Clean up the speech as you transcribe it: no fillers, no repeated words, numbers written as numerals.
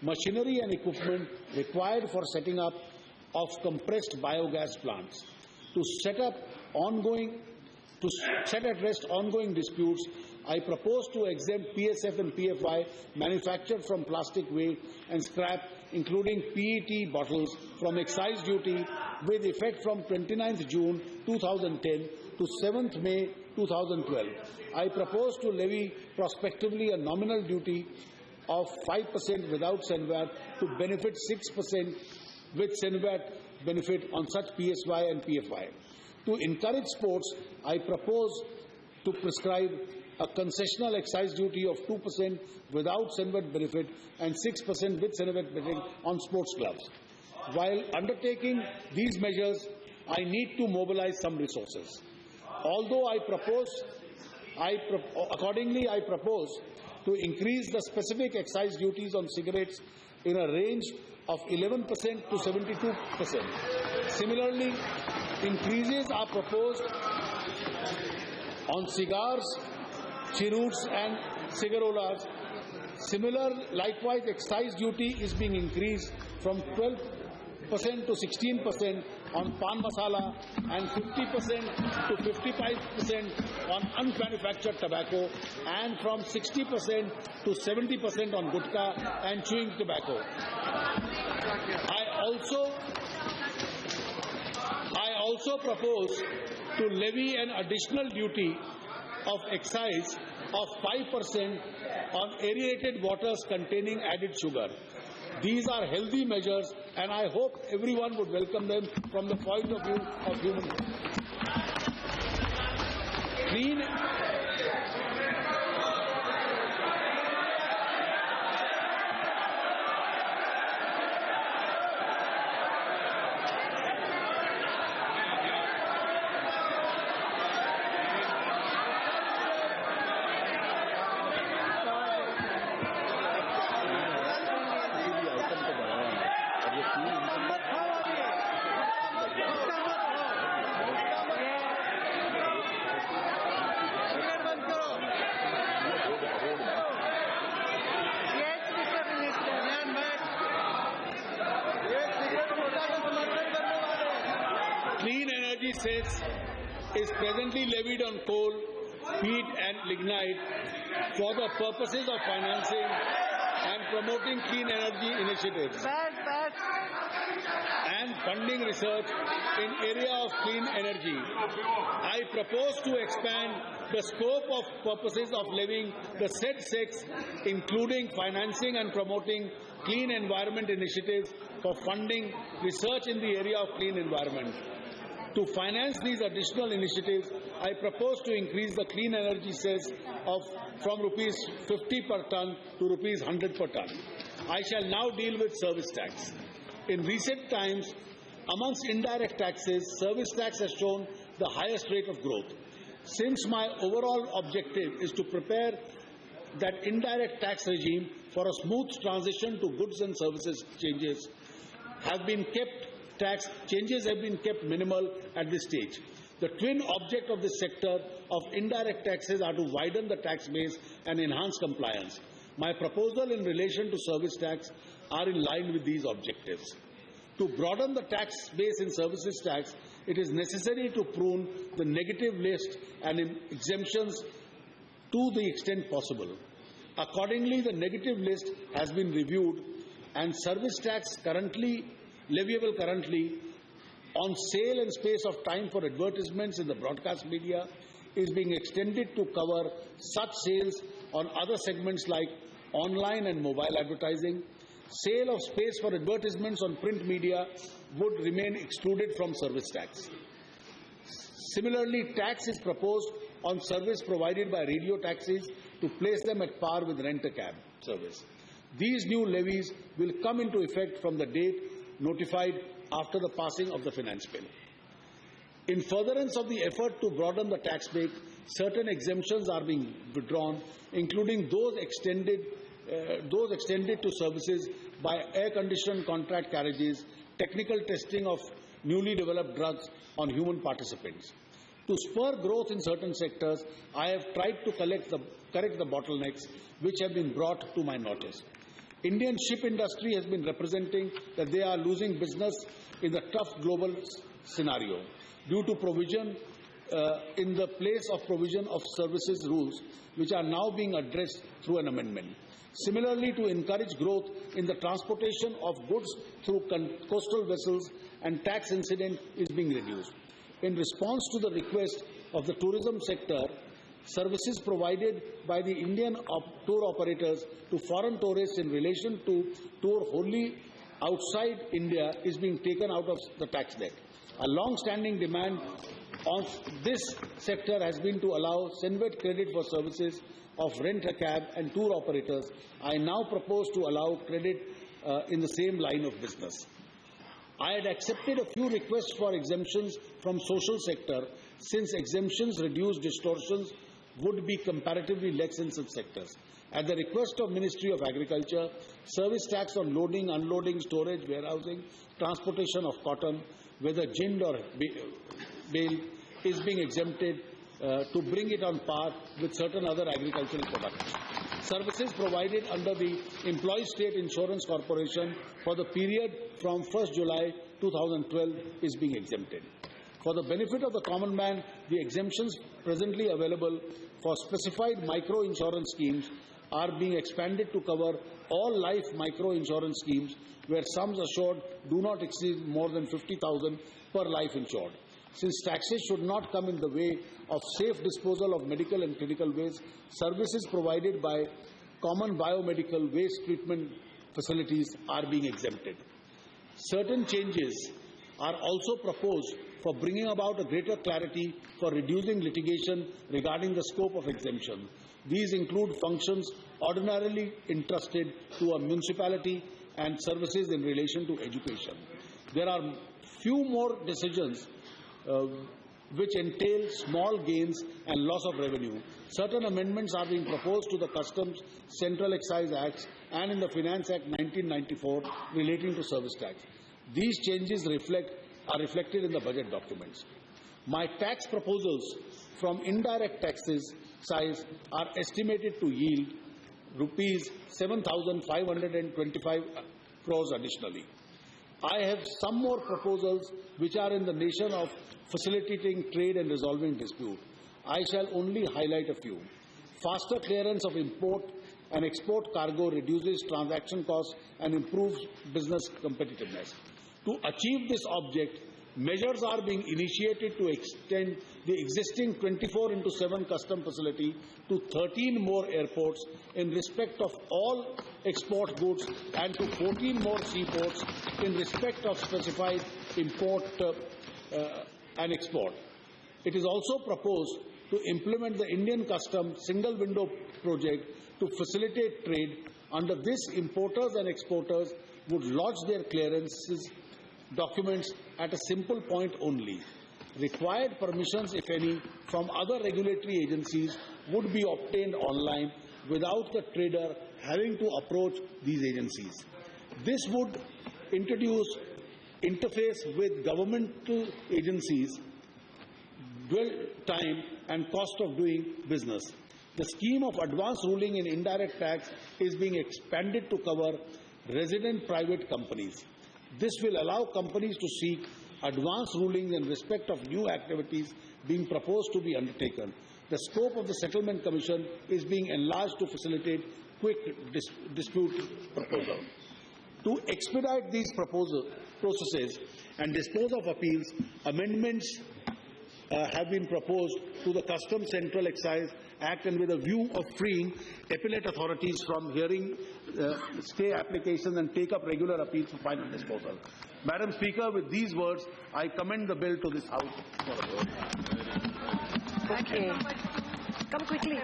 machinery and equipment required for setting up of compressed biogas plants. To set at rest ongoing disputes, I propose to exempt PSF and PFY manufactured from plastic waste and scrap, including PET bottles, from excise duty with effect from 29th June 2010 to 7th May 2012. I propose to levy prospectively a nominal duty of 5% without SENVAT to benefit 6% with SENVAT benefit on such PSY and PFY. To encourage sports, I propose to prescribe a concessional excise duty of 2% without SENVAT benefit and 6% with SENVAT benefit on sports clubs. While undertaking these measures, I need to mobilize some resources. Although accordingly, I propose to increase the specific excise duties on cigarettes in a range of 11% to 72%. Similarly, increases are proposed on cigars, cheroots and cigarillos. Likewise, excise duty is being increased from 12% to 16% on pan masala and 50% to 55% on unmanufactured tobacco, and from 60% to 70% on gutka and chewing tobacco. I also propose to levy an additional duty of excise of 5% on aerated waters containing added sugar. These are healthy measures, and I hope everyone would welcome them from the point of view of human health. Clean energy cess is presently levied on coal, peat and lignite for the purposes of financing and promoting clean energy initiatives and funding research in area of clean energy. I propose to expand the scope of purposes of levying the said cess, including financing and promoting clean environment initiatives for funding research in the area of clean environment. To finance these additional initiatives, I propose to increase the clean energy cess from rupees 50 per ton to rupees 100 per ton. I shall now deal with service tax. In recent times, amongst indirect taxes, service tax has shown the highest rate of growth. Since my overall objective is to prepare that indirect tax regime for a smooth transition to goods and services, changes have been kept minimal at this stage. The twin object of this sector of indirect taxes are to widen the tax base and enhance compliance. My proposal in relation to service tax are in line with these objectives. To broaden the tax base in services tax, it is necessary to prune the negative list and exemptions to the extent possible. Accordingly, the negative list has been reviewed, and service tax leviable currently on sale and space of time for advertisements in the broadcast media is being extended to cover such sales on other segments like online and mobile advertising. Sale of space for advertisements on print media would remain excluded from service tax. Similarly, tax is proposed on service provided by radio taxis to place them at par with rent-a-cab service. These new levies will come into effect from the date notified after the passing of the finance bill. In furtherance of the effort to broaden the tax base, certain exemptions are being withdrawn, including those extended to services by air-conditioned contract carriages, technical testing of newly developed drugs on human participants. To spur growth in certain sectors, I have tried to correct the bottlenecks which have been brought to my notice. Indian ship industry has been representing that they are losing business in the tough global scenario due to provision in the place of provision of services rules, which are now being addressed through an amendment. Similarly, to encourage growth in the transportation of goods through coastal vessels, and tax incident is being reduced. In response to the request of the tourism sector, services provided by the Indian tour operators to foreign tourists in relation to tour wholly outside India is being taken out of the tax deck. A long-standing demand of this sector has been to allow Senvet credit for services of rent-a-cab and tour operators. I now propose to allow credit in the same line of business. I had accepted a few requests for exemptions from social sector, since exemptions reduce distortions would be comparatively less in such sectors. At the request of Ministry of Agriculture, service tax on loading, unloading, storage, warehousing, transportation of cotton, whether gind or bale, is being exempted to bring it on par with certain other agricultural products. Services provided under the Employee State Insurance Corporation for the period from 1st July 2012 is being exempted. For the benefit of the common man, the exemptions presently available for specified micro-insurance schemes are being expanded to cover all life micro-insurance schemes where sums assured do not exceed more than 50,000 per life insured. Since taxes should not come in the way of safe disposal of medical and critical waste, services provided by common biomedical waste treatment facilities are being exempted. Certain changes are also proposed for bringing about a greater clarity for reducing litigation regarding the scope of exemption. These include functions ordinarily entrusted to a municipality and services in relation to education. There are few more decisions which entail small gains and loss of revenue. Certain amendments are being proposed to the Customs Central Excise Acts and in the Finance Act 1994 relating to service tax. These changes are reflected in the budget documents. My tax proposals from indirect taxes size are estimated to yield rupees 7,525 crores additionally. I have some more proposals which are in the nature of facilitating trade and resolving dispute. I shall only highlight a few. Faster clearance of import and export cargo reduces transaction costs and improves business competitiveness. To achieve this object, measures are being initiated to extend the existing 24/7 custom facility to 13 more airports in respect of all export goods and to 14 more seaports in respect of specified import and export. It is also proposed to implement the Indian Custom Single Window project to facilitate trade. Under this, importers and exporters would lodge their clearances documents at a simple point only. Required permissions, if any, from other regulatory agencies would be obtained online without the trader having to approach these agencies. This would interface with governmental agencies, dwell time and cost of doing business. The scheme of advance ruling in indirect tax is being expanded to cover resident private companies. This will allow companies to seek advance rulings in respect of new activities being proposed to be undertaken. The scope of the Settlement Commission is being enlarged to facilitate quick dispute proposal. To expedite these processes and dispose of appeals, amendments have been proposed to the Customs Central Excise Act, and with a view of freeing appellate authorities from hearing stay applications and take up regular appeals for final disposal. Madam Speaker, with these words, I commend the bill to this House for a vote. Okay. Come quickly.